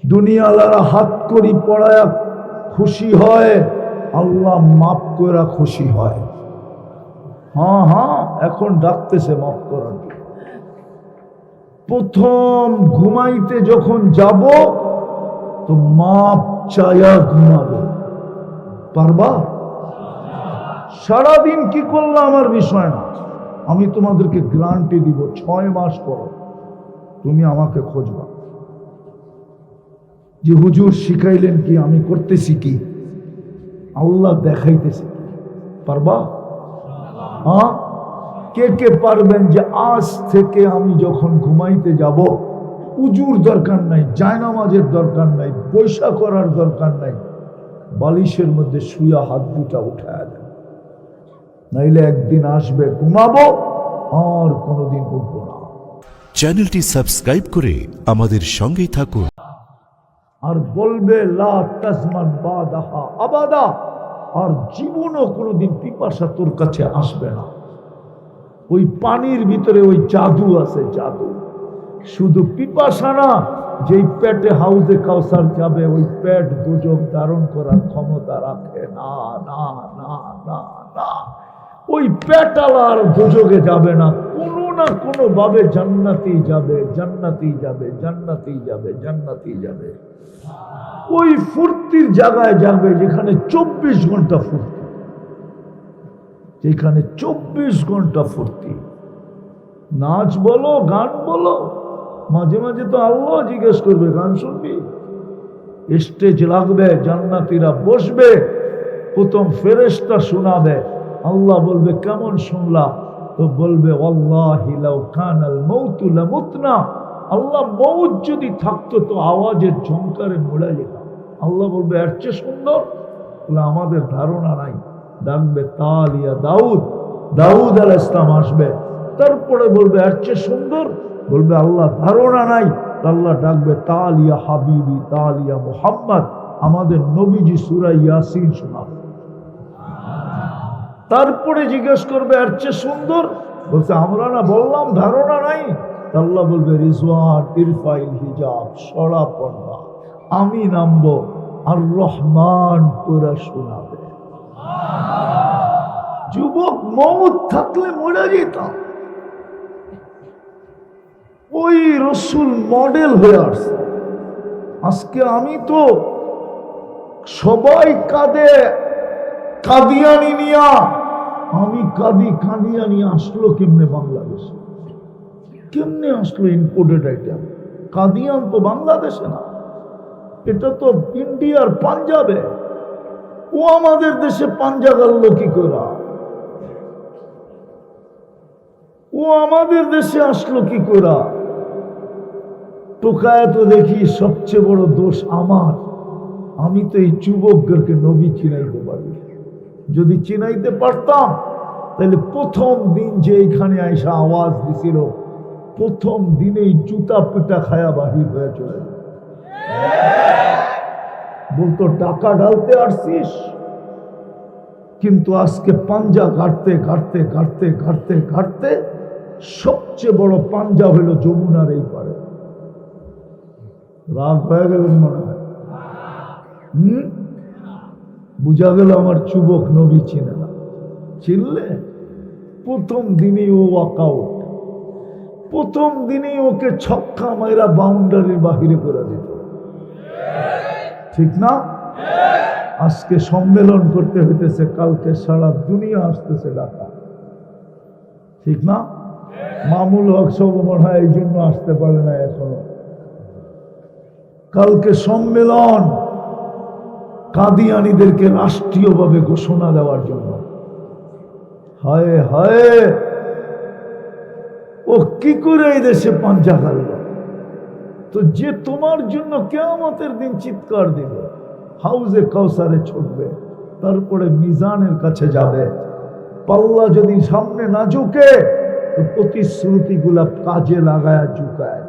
দুনিয়ালারা হাত করি পড়ায়া খুশি হয়, আল্লাহ মাফ করা খুশি হয়। হ্যাঁ হ্যাঁ, এখন ডাকতেছে মাফ করার জন্য। প্রথম ঘুমাইতে যখন যাব তো মাপ চায়া ঘুমাবো। পারবা? সারাদিন কি করলাম আমার বিষয় না, আমি তোমাদেরকে গ্যারান্টি দিব 6 মাস পর তুমি আমাকে খোঁজবা যে হুজুর শিখাইলেন কি, আমি করতেছি কি, আল্লাহ দেখাইতেছি কি। পারবা? হ্যাঁ, কে কে পারবেন যে আজ থেকে আমি যখন ঘুমাইতে যাব উজুর দরকার নাই, জায়নামাজের দরকার নাই, পয়সা করার দরকার নাই, বালিশের মধ্যে শুয়া হাত দুটা উঠায় দেন, নাইলে একদিন আসবে ঘুমাবো আর কোনোদিন উঠবো না। চ্যানেলটি সাবস্ক্রাইব করে আমাদের সঙ্গেই থাকুন। আর বলবে লা তাজমান বাদাহা আবাদা, আর জীবনও কোনোদিন পিপাসা তোর কাছে আসবে না। ওই পানির ভিতরে ওই জাদু আছে, জাদু। শুধু পিপাসা না, যেই পেটে হাউজে কাউসার যাবে ওই পেট দুজক ধারণ করার ক্ষমতা রাখে না। না না না না, ওই পেটালা আর দুজকে যাবে না, কোনো না কোনো ভাবে জান্নাতি যাবে, জান্নাতি যাবে, জান্নাতি যাবে, জান্নাতি যাবে। ওই ফুর্তির জায়গায় যাবে যেখানে 24 ঘন্টা ফুর্তি, যেখানে 24 ঘন্টা ফুর্তি। নাচ বলো, গান বলো, মাঝে মাঝে তো আল্লাহ জিজ্ঞেস করবে গান শুনবি? স্টেজ লাগবে, জান্নাতীরা বসবে, প্রথম ফেরেশতা শোনাবে, আল্লাহ বলবে কেমন শুনলা? তো বলবে ওয়াল্লাহি লাউ কানাল মাউতু লামুতনা, আল্লাহ মউত যদি থাকতো তো আওয়াজের ঝংকারে মরে যেতাম। আল্লাহ বলবে এর চেয়ে সুন্দর? বলে আমাদের ধারণা নাই। ডাকবে তালিয়া দাউদ, দাউদ আলাইহিস সালাম আসবে, তারপরে বলবে এর চেয়ে সুন্দর? বলবে আল্লাহ ধারণা নাই। আল্লাহ ডাকবে তালিয়া হাবিবি, তালিয়া মুহাম্মদ, আমাদের নবীজি সূরা ইয়াসিন শোনাবে। তারপরে জিজ্ঞেস করবে এর চেয়ে সুন্দর? বলছে আমরা না বললাম ধারণা নাই। আল্লাহ বলবে রিজওয়ান ইরফাইল হিজাব, সরা পর্দা, আমি নামবো, আর রহমান পুরা শোনাবে। যুবক মউত থাকলে মরে যেতাম। ওই রসুল মডেল হয়ে আসছে। আজকে আমি তো সবাই কাঁদে কাদিয়ানি নিয়া, আমি কাঁদি কাদিয়ানি আসলো কেমনে বাংলাদেশে? কেমনে আসলো ইম্পোর্টেড আইটেম? কাদিয়ান তো বাংলাদেশে না, এটা তো ইন্ডিয়ার পাঞ্জাবে। ও আমাদের দেশে পাঞ্জা গেল কি করে? ও আমাদের দেশে আসলো কি করে? টোকায় তো দেখি সবচেয়ে বড় দোষ আমার, আমি তো এই যুবকদেরকে নবী চিনাইতে পারি। যদি চিনাইতে পারতাম তাহলে প্রথম দিন যে এখানে আইসা আওয়াজ দিছিল, প্রথম দিনেই জুতা পিটা খায়া বাহির হয়ে চলে যেত। বলতো টাকা ঢালতে আসছিস। কিন্তু আজকে পাঞ্জা ঘাটতে ঘাটতে ঘাটতে ঘাটতে ঘাটতে সবচেয়ে বড় পাঞ্জা হইল যমুনার এই পারে। রাগ হয়ে গেলেন মনে হয়? বুঝা গেল আমার যুবক নবী চিনে না। চিনলে প্রথম দিনই ও ওয়াকআউট, প্রথম দিনই ওকে ছক্কা মাইরা বাউন্ডারির বাহিরে করে দিত। ঠিক না? আজকে সম্মেলন করতে হইতেছে, কালকে সারা দুনিয়া আসতেছে ঢাকা। ঠিক না? মামুল হক সব মনে হয় এই জন্য আসতে পারে না এখনো। কালকে সম্মেলন কাদিয়ানীদেরকে রাষ্ট্রীয়ভাবে ঘোষণা দেওয়ার জন্য। হায় হায়, ও কি করে এই দেশে পাঞ্জা খাল? তো যে তোমার জন্য কিয়ামতের দিন চিৎকার দিবে, হাউজে কাউসারে ছুটবে, তারপরে মিজানের কাছে যাবে, পাল্লা যদি সামনে না ঝুঁকে তো প্রতিশ্রুতিগুলা কাজে লাগায় ঝুঁকায়।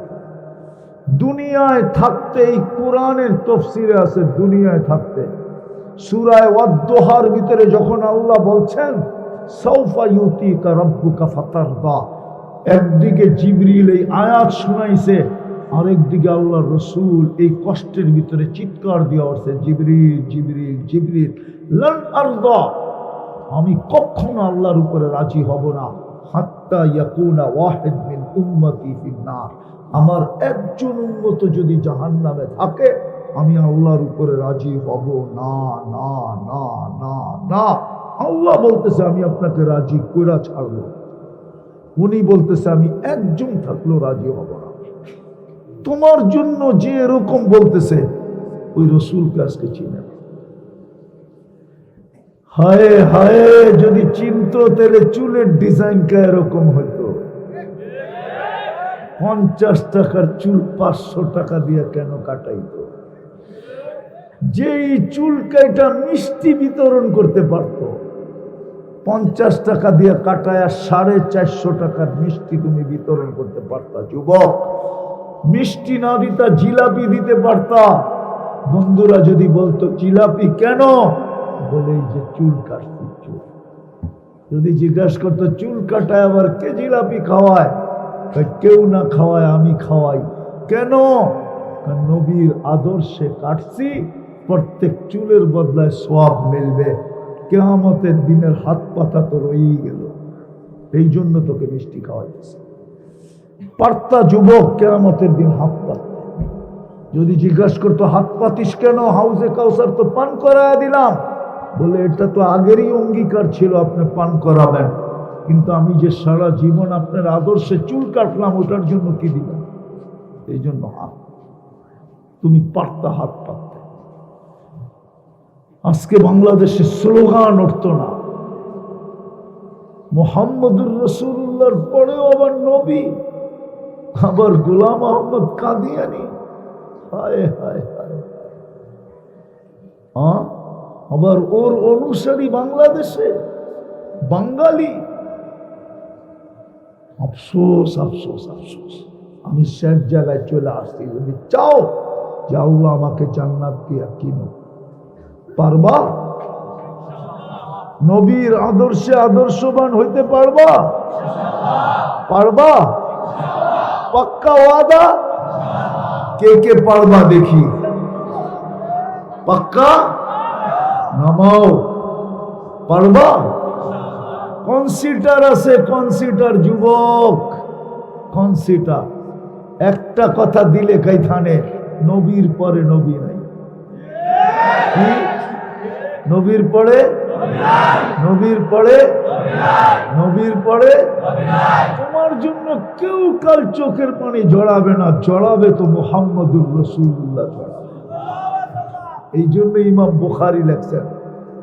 দুনিয়ায় থাকতে এই কোরআনের তফসিরে আছে, দুনিয়ায় থাকতে সূরা ওয়াদ-দুহার ভিতরে যখন আল্লাহ বলছেন সাউফা ইউতিকা রাব্বুকা ফাতারদা, একদিকে জিবরিল এই আয়াত শুনাইছে, আরেকদিকে আল্লাহ রসুল এই কষ্টের ভিতরে চিৎকার দিয়ে উঠছে, জিবরিল জিবরিল জিবরিল লান আরদা, আমি কখনো আল্লাহর উপরে রাজি হব না, হাত্তা ইয়াকুনা ওয়াহিদ মিন উম্মতি ফিন্নার, আমার একজন উম্মত যদি জাহান্নামে থাকে আমি আল্লাহর উপরে রাজি হব না না না না না। আল্লাহ বলতেছে আমি আপনাকে রাজি কইরা ছাড়বো, উনি বলতেছে আমি একজন থাকলেও রাজি হব না। তোমার জন্য যে এরকম বলতেছে ওই রসুলকে আজকে চিনে। হায় হায়, যদি চিনতো তাহলে চুলের ডিজাইনটা এরকম হতো। 50 টাকার চুল 500 টাকা দিয়ে কেন কাটাইতো? যে এই চুল কাটা মিষ্টি বিতরণ করতে পারতো, 50 টাকা দিয়ে কাটায় 450 টাকার মিষ্টি তুমি বিতরণ করতে পারতা। যুবক, মিষ্টি না দিতা জিলাপি দিতে পারতা। বন্ধুরা যদি বলতো জিলাপি কেন, বলে এই যে চুল কাটছি চুল। যদি জিজ্ঞাসা করতো চুল কাটায় আবার কে জিলাপি খাওয়ায়, কেউ না খাওয়ায় আমি খাওয়াই। কেন? নবীর আদর্শে কাটছি, প্রত্যেক চুলের বদলায় সওয়াব মিলবে, কিয়ামতের দিনের হাত পাতা তো রয়েই গেল, এই জন্য তোকে মিষ্টি খাওয়াইতেছে। পারতা যুবক কিয়ামতের দিন হাত পাততে। যদি জিজ্ঞাসা করতো হাত পাতিস কেন, হাউজে কাউসার তো পান করায় দিলাম, বলে এটা তো আগেরই অঙ্গীকার ছিল আপনি পান করাবেন, কিন্তু আমি যে সারা জীবন আপনার আদর্শে চুল কাটলাম ওটার জন্য কি দিলাম, এই জন্য হাত। তুমি পারতা হাত পাততে। আজকে বাংলাদেশে স্লোগান উঠত না, মুহাম্মদুর রাসূলুল্লাহর পরেও আবার নবী, আবার গোলাম আহমদ কাদিয়ানি, হায় হায় হায়, আবার ওর অনুসারী বাংলাদেশে বাঙালি। আফসোস আফসোস আফসোস, আমি শেষ জায়গায় চলে আসছি। যদি চাও যে আল্লাহ আমাকে জান্নাত দিয়া কিনো, পারবা? নবীর আদর্শে আদর্শবান হইতে পারবা? পারবা? পাক্কা ওয়াদা? কে কে পারবা দেখি? পাক্কা নামাও। পারবা? কনসিডার আছে, কনসিডার যুবক, কনসিডার। একটা কথা দিলে কাইখানে, নবীর পরে নবী নাই। কি? নবীর পরে নবীর পরে নবীর পরে তোমার জন্য কেউ কাল চোখের পানি জড়াবে না, জড়াবে তো মুহাম্মদুর রাসূলুল্লাহ জড়াবে। এই জন্য ইমাম বুখারী লেখছেন,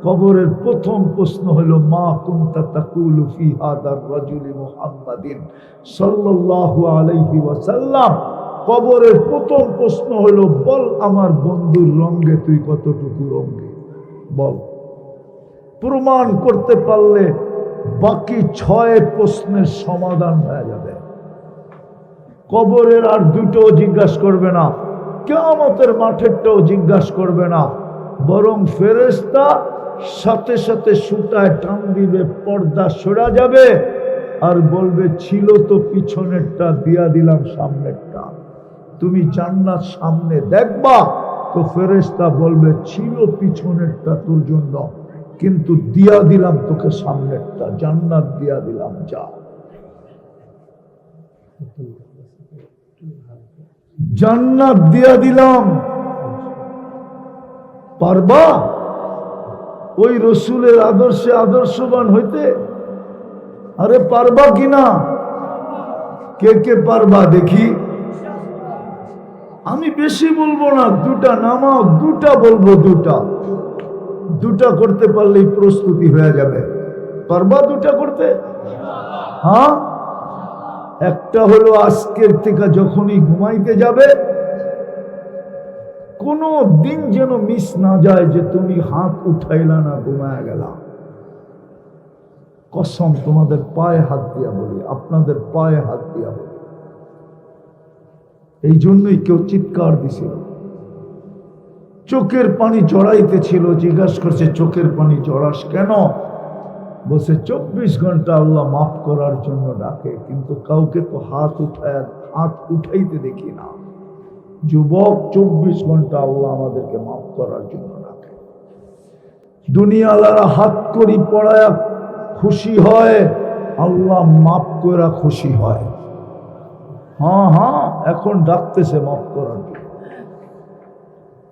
কবরের প্রথম প্রশ্ন হলো মা কুনতা তাকুলু ফি হাদার রাজুলি মুহাম্মাদিন সাল্লাল্লাহু আলাইহি ওয়াসাল্লাম। কবরের প্রথম প্রশ্ন হলো বল আমার বন্ধুর রঙে তুই কতটুকু রঙে, বল। প্রমাণ করতে পারলে বাকি 6 প্রশ্নের সমাধান হয়ে যাবে। কবরের আর দুটোও জিজ্ঞাসা করবে না, কিয়ামতের মাঠেরটাও জিজ্ঞাসা করবে না, বরং ফেরেশতা সাথে সাথে সুতায় টান দিবে, পর্দা সরা যাবে, আর বলবে ছিল তো পিছনেরটা, দিয়া দিলাম সামনেরটা। তুমি জান্নাত সামনে দেখবা তো ফেরেশতা বলবে ছিল পিছনেরটা তোর জন্য, কিন্তু দিয়া দিলাম তোকে সামনেরটা, জান্নাত দিয়া দিলাম, যা। জান্নাত দিয়া দিলাম। পারবা ওই রসুলের আদর্শে আদর্শবান হইতে? আরে পারবা কিনা? কে কে পারবা দেখি? আমি বেশি বলবো না, দুটা নামাও, দুটা বলবো, দুটা করতে পারলেই প্রস্তুতি হয়ে যাবে। পারবা দুটা করতে? হ্যাঁ। একটা হলো আজকের থেকে যখনই ঘুমাইতে যাবে, কোনো দিন যেন মিস না যায় যে তুমি হাত উঠাইলা না, ঘুমায় গেলা। কসম তোমাদের পায়ে হাত দিয়া বলি, আপনাদের পায়ে হাত দিয়া বলি। এই জন্যই কেউ চিৎকার দিছিল, চোখের পানি জড়াইতেছিল। জিজ্ঞাসা করছে চোখের পানি জড়াস কেন? বলছে 24 ঘন্টা আল্লাহ মাফ করার জন্য ডাকে, কিন্তু কাউকে তো হাত উঠাইতে দেখি না। যুবক 24 ঘন্টা আল্লাহ আমাদেরকে মাফ করার জন্য রাখে। দুনিয়ালারা হাত করি পড়ায়া খুশি হয়, আল্লাহ মাফ করা খুশি হয়। হ্যাঁ হ্যাঁ, এখন ডাকতেছে মাফ করার জন্য।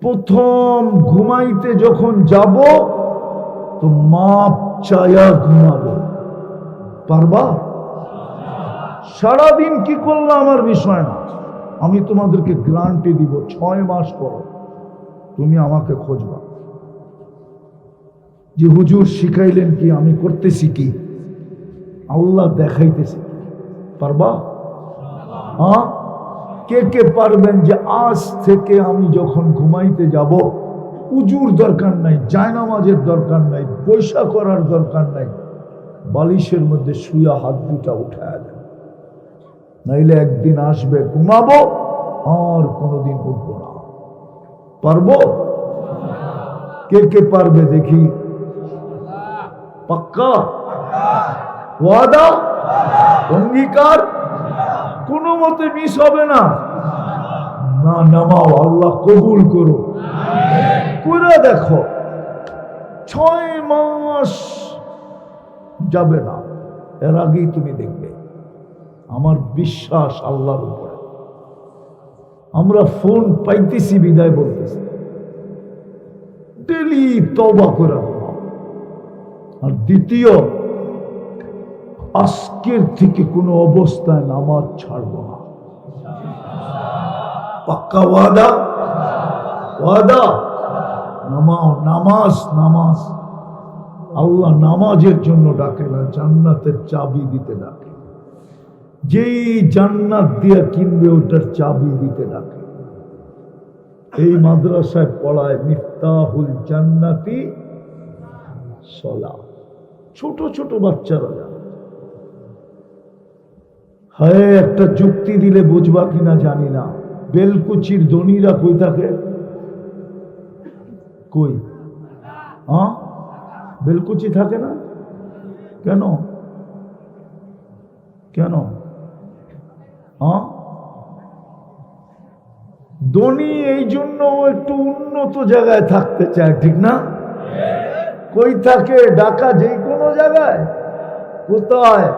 প্রথম ঘুমাইতে যখন যাব তো মাপ চায়া ঘুমাবো, পারবা? সারাদিন কি করলে আমার বিষয় না, আমি তোমাদেরকে গ্যারান্টি দিব 6 মাস পর তুমি আমাকে খুঁজবা যে হুজুর শিখাইলেন কি, আমি করতেছি কি, আল্লাহ দেখাইতেছি। পারবা? হ্যাঁ, কে কে পারবেন যে আজ থেকে আমি যখন ঘুমাইতে যাব উজুর দরকার নাই, জায়নামাজের দরকার নাই, পয়সা করার দরকার নাই, বালিশের মধ্যে শুয়া হাত দুটা উঠায় দেন, নাইলে একদিন আসবে ঘুমাবো আর কোনোদিন উঠবো না। পারবো? কে কে পারবে দেখি? পাক্কা ওয়াদা, অঙ্গীকার, কোনো মতে মিস হবে না। না নামাও, আল্লাহ কবুল করো। করে দেখো 6 মাস যাবে না, এর আগেই তুমি দেখবে। আমার বিশ্বাস আল্লাহর উপরে। আমরা ফোন পাইতেছি বিদায় বলতেছি, ডেলি তওবা করে। আর দ্বিতীয়, আজকের থেকে কোনো অবস্থায় নামাজ ছাড়ব না। পাক্কা ওয়াদা? ওয়াদা? নামাও, নামাজ, নামাজ। আল্লাহ নামাজের জন্য ডাকে না, জান্নাতের চাবি দিতে ডাকে। যেই জান্নাত দিয়ে কিনবে ওটার চাবি দিতে ডাকে। এই মাদ্রাসায় পড়ায় মিফতাহুল জান্নাতি সালাত। ছোট ছোট বাচ্চারা জানে। হ্যাঁ, একটা যুক্তি দিলে বুঝবা কিনা জানি না। বেলকুচির ধনীরা কই থাকে? কই? হ্যাঁ, বেলকুচি থাকে না কেন? কেন? হ্যাঁ, ধনী এই জন্য একটু উন্নত জায়গায় থাকতে চায়, ঠিক না? কই থাকে? ঢাকা যে কোনো জায়গায়। কোথায়?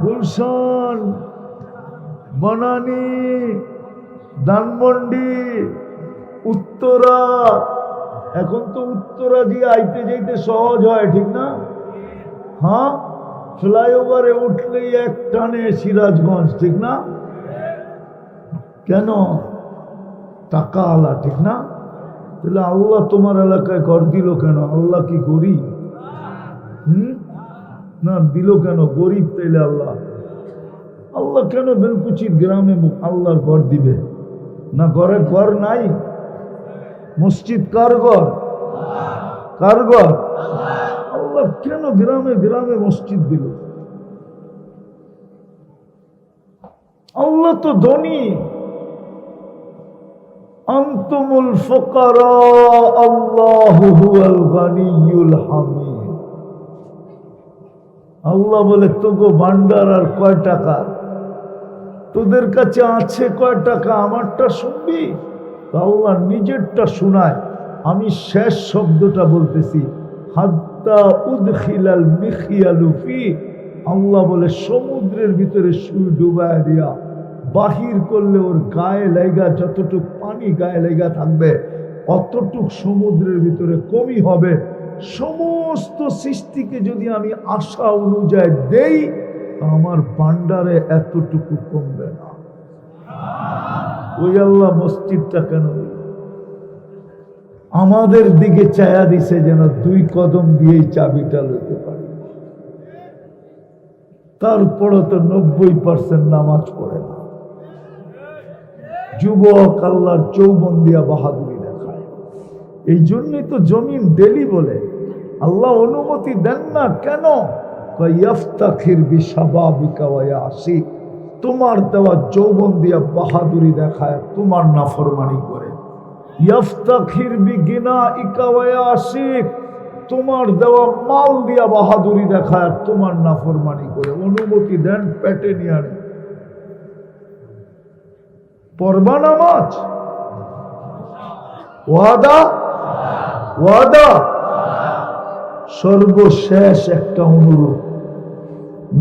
গুলশান, বনানী, ধানমন্ডি, উত্তরা। এখন তো উত্তরা দিয়ে আইতে যাইতে সহজ হয়, ঠিক না? হ্যাঁ, ফ্লাইওভারে উঠলেই এক টানে সিরাজগঞ্জ, ঠিক না? কেন? টাকা আলা, ঠিক না? তাহলে আল্লাহ তোমার এলাকায় ঘর দিল কেন? আল্লাহ কি গরিব? না, দিল কেন? গরিব তাইলে আল্লাহ। আল্লাহ কেন বেলকুচির গ্রামে আল্লাহর ঘর দিবে না? ঘরে ঘর নাই? মসজিদ কার ঘর? কার ঘর? আল্লাহ কেন গ্রামে গ্রামে মসজিদ দিল? আল্লাহ তো ধনী। আনতুমুল ফুকারা আল্লাহু হুয়াল গানিয়ুল হামিদ। আল্লাহ বলে, তোগো ভান্ডার আর কয় টাকা? তোদের কাছে আছে কয় টাকা? আমারটা শুনবি? আল্লাহ নিজেরটা শোনায়। আমি শেষ শব্দটা বলতেছি, হাত্তা উদখিলাল মিখিয়ালু ফি। আল্লাহ বলে, সমুদ্রের ভিতরে সুই ডুবায় দিয়া বাহির করলে ওর গায়ে লাগা যতটুক পানি গায়ে লাগা থাকবে অতটুক সমুদ্রের ভিতরে কমই হবে। সমস্ত সৃষ্টিকে যদি আমি আশা অনুযায়ী দেই আমার ভান্ডারে এতটুকু কমবে না। ওই আল্লাহ মসজিদটা কেন দিল? আমাদের দিকে চায়া দিছে যেন 2 কদম দিয়েই চাবিটা লইতে পারি। তারপরও তো 90% নামাজ পড়ে না। যুবক আল্লাহর চৌবন দিয়া বাহাদুরি দেখায়। এই জন্যই তো জমিন ডেলি বলে, আল্লাহ অনুমতি দেন না কেন? ইয়াফতাখির বিশাবাবিকা ওয়া ইয়াসি। তোমার দেওয়া যৌবন দিয়া বাহাদুরি দেখায়, তোমার নাফরমানি করে। ইয়াফতাখির বিগিনাইকা ওয়া ইয়াসি। তোমার দেওয়া মাল দিয়া বাহাদুরি দেখায়, তোমার নাফরমানি করে। অনুমতি দেন, পেটে নিয়ে আনে। পড়বা নামাজ? ওয়াদা ওয়াদা। সর্বশেষ একটা অনুরোধ,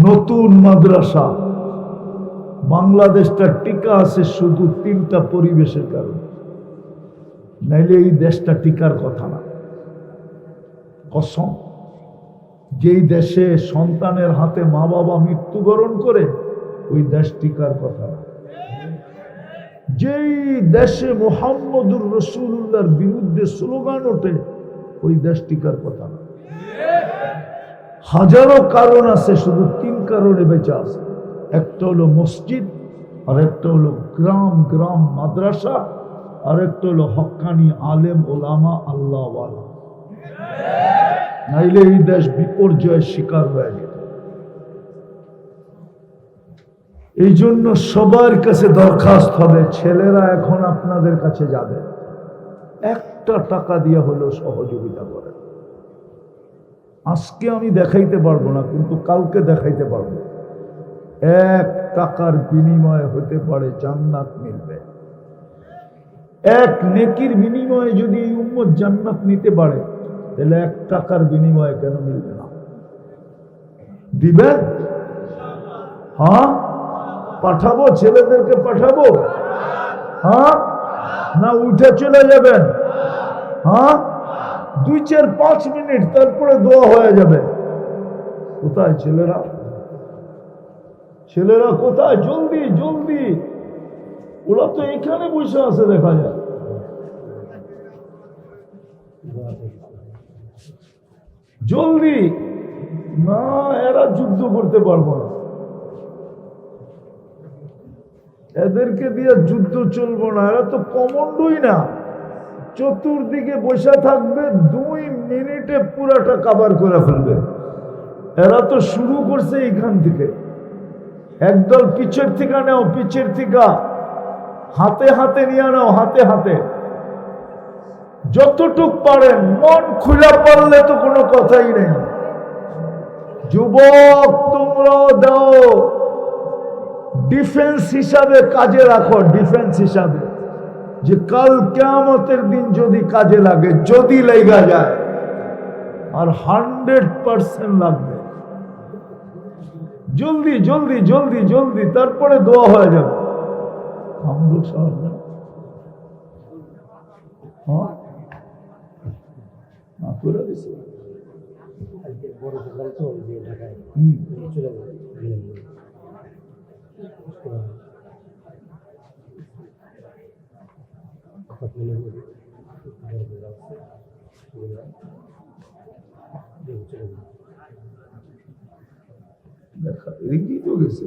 নতুন মাদ্রাসা বাংলাদেশটা টিকা আছে শুধু 3টা পরিবেশের কারণে, নাইলে এই দেশটা টিকার কথা না। কসম, যেই দেশে সন্তানের হাতে মা বাবা মৃত্যুবরণ করে ওই দেশ টিকার কথা না। যেই দেশে মুহাম্মদুর রাসূলুল্লাহর বিরুদ্ধে স্লোগান ওঠে ওই দেশ টিকার কথা না। হাজারো কারণ আছে, শুধু 3 কারণে বেঁচে আছে। একটা হলো মসজিদ, আর একটা হলো গ্রাম গ্রাম মাদ্রাসা, আর একটা হলো হক্কানি আলেম ওলামা আল্লাহওয়ালা। নাইলে এই দেশ বিপর্যয়ের শিকার হয়ে যেত। এই জন্য সবার কাছে দরখাস্ত হবে, ছেলেরা এখন আপনাদের কাছে যাবে, 1টা টাকা দিয়ে হলেও সহযোগিতা করে। আজকে আমি দেখাইতে পারবো না, কিন্তু কালকে দেখাইতে পারবো। 1 টাকার বিনিময়ে হতে পারে জান্নাত মিলবে। 1 নেকির বিনিময়ে যদি এই উম্মত জান্নাত নিতে পারে, তাহলে 1 টাকার বিনিময়ে কেন মিলবে না? দিবেন? হ্যাঁ, পাঠাবো, ছেলেদেরকে পাঠাবো। হ্যাঁ, না উঠে চলে যাবেন? হ্যাঁ, 2, 4, 5 মিনিট, তারপরে দোয়া হয়ে যাবে। কোথায় ছেলেরা? ছেলেরা কোথায়? জলদি জলদি, ওরা তো এখানে বসে আছে, দেখা যায়। জলদি না, এরা যুদ্ধ করতে পারবো না, এদেরকে দিয়ে যুদ্ধ চলবো না। এরা তো কমান্ডোই না, চতুর্দিকে বসে থাকবে, 2 মিনিটে পুরাটা কভার করে ফেলবে। এরা তো শুরু করছে এইখান থেকে। একদল পিছের থেকে নাও, পিছের থেকে হাতে হাতে নিয়ে নাও, হাতে হাতে যতটুক পারেন। মন খুলে পারলে তো কোনো কথাই নেই। যুবক তোমরাও দাও, ডিফেন্স হিসাবে কাজে রাখো, ডিফেন্স হিসাবে, যে কাল কিয়ামতের দিন যদি কাজে লাগে, যদি লেগা যায়, আর 100% লাগবে। জলদি জলদি জলদি জলদি, তারপরে দোয়া হয়ে যাবে। আমরো সাহেব হ্যাঁ না করে দিছে। দেখা এদিকেই তো গেছে।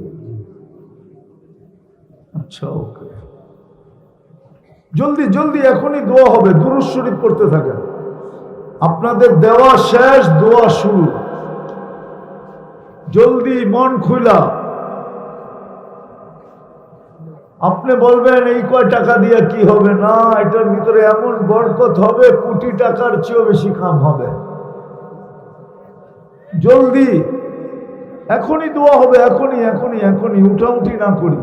আচ্ছা, ওকে, জলদি জলদি, এখনই দোয়া হবে। দুরূদ শরীফ পড়তে থাকেন। আপনাদের দেওয়া শেষ, দোয়া শুরু। জলদি, মন খুলা। আপনি বলবেন এই কয় টাকা দিয়ে কি হবে? না, এটার ভিতরে এমন বরকত হবে, কোটি টাকার চেয়েও বেশি কাম হবে। জলদি, এখনই দোয়া হবে, এখনই এখনই এখনই, উঠাউঠি না করি।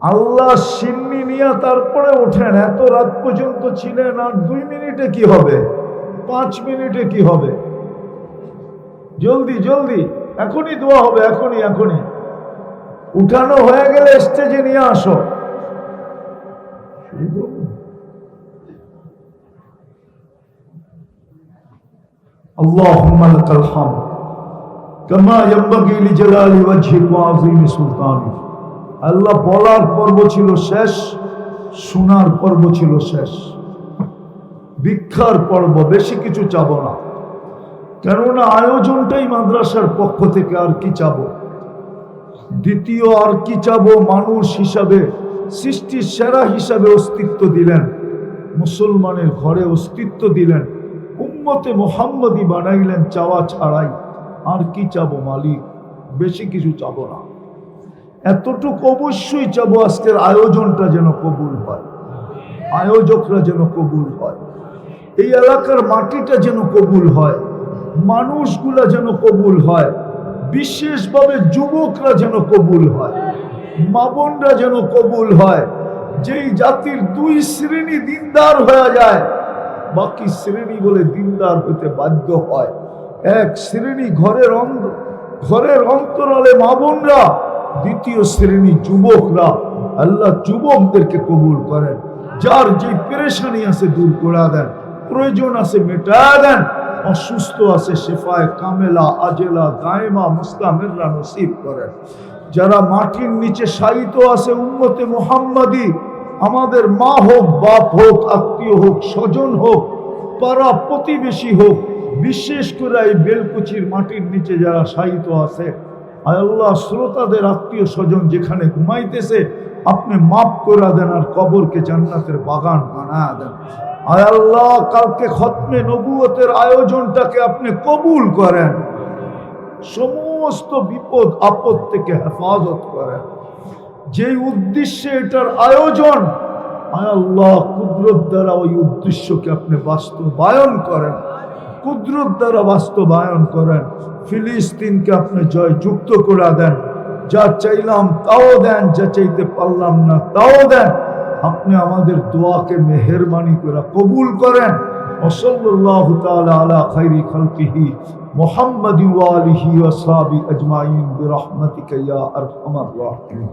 আল্লাহ সিন্নি নিয়ে তারপরে ওঠেন। এত রাত পর্যন্ত ছিলেন, আর 2 মিনিটে কি হবে? 5 মিনিটে কি হবে? জলদি জলদি, এখনই দোয়া হবে, এখনই এখনই। উঠানো হয়ে গেলে স্টেজে নিয়ে আসো। আল্লাহুম্মা লাকাল হামদ কামা ইয়ানবাগি লিজালালি ওয়াজহিক ওয়া আযীমি সুলতানিক। আল্লাহ বলার পর্ব ছিল শেষ, শোনার পর্ব ছিল শেষ। ভিক্ষার পর্ব, বেশি কিছু চাবো না, কেননা আয়োজনটাই মাদ্রাসার পক্ষ থেকে। আর কি চাবো? দ্বিতীয় আর কি চাবো? মানুষ হিসাবে, সৃষ্টির সেরা হিসাবে অস্তিত্ব দিলেন, মুসলমানের ঘরে অস্তিত্ব দিলেন, উম্মতে মুহাম্মদী বানাইলেন চাওয়া ছাড়াই। আর কি চাবো মালিক? বেশি কিছু চাবো না, এতটুকু অবশ্যই চাবো, আজকের আয়োজনটা যেন কবুল হয়, আয়োজকরা যেন কবুল হয়, এই এলাকার মাটিটা যেন কবুল হয়, মানুষগুলা যেন কবুল হয়, বিশেষভাবে যুবকরা যেন কবুল হয়, মা বোনরা যেন কবুল হয়, যেই জাতির দুই শ্রেণী দিনদার হয়ে যায়, বাকি শ্রেণী বলে দিনদার হতে বাধ্য হয়। এক শ্রেণী ঘরের অন্তরালে মা বোনরা, দ্বিতীয় শ্রেণী যুবকরা। আল্লাহ যুবকদেরকে কবুল করেন, যার যে পেরেশানি আছে দূর করে দেন, প্রয়োজন আছে মেটা দেন, অসুস্থ আছে শেফায়ে কামেলা আজেলা দায়েমা মুস্তামিররা নসিব করেন। যারা মাটির নিচে শায়িত আছে উম্মতে মুহাম্মাদি, আমাদের মা হোক, বাপ হোক, আত্মীয় হোক, স্বজন হোক, পাড়া প্রতিবেশী হোক, বিশেষ করে এই বেলকুচির মাটির নিচে যারা শায়িত আছে, আয় আল্লাহ শ্রোতাদের আত্মীয় স্বজন যেখানে ঘুমাইতেছে আপনি মাফ করে দেন আর কবরকে জান্নাতের বাগান বানায় দেন। আয় আল্লাহ কালকে খতমে নবুয়তের আয়োজনটাকে আপনি কবুল করেন, সমস্ত বিপদ আপদ থেকে হেফাজত করেন। যেই উদ্দেশ্যে এটার আয়োজন, আয় আল্লাহ কুদরত দ্বারা ওই উদ্দেশ্যকে আপনি বাস্তবায়ন করেন, কুদরত দ্বারা বাস্তবায়ন করেন। ফিলিস্তিনকে আপনি জয়যুক্ত করে দেন, যা চাইলাম তাও দেন, যা চাইতে পারলাম না তাও দেন। আপনি আমাদের দোয়াকে মেহেরবানি করে কবুল করেন। ওয়াসাল্লাল্লাহু তাআলা আলা খায়রি খালকিহি মুহাম্মাদি ওয়া আলিহি ওয়া সাহবিহি আজমাইন বিরহমাতিকা ইয়া আরহামার রাহিমিন।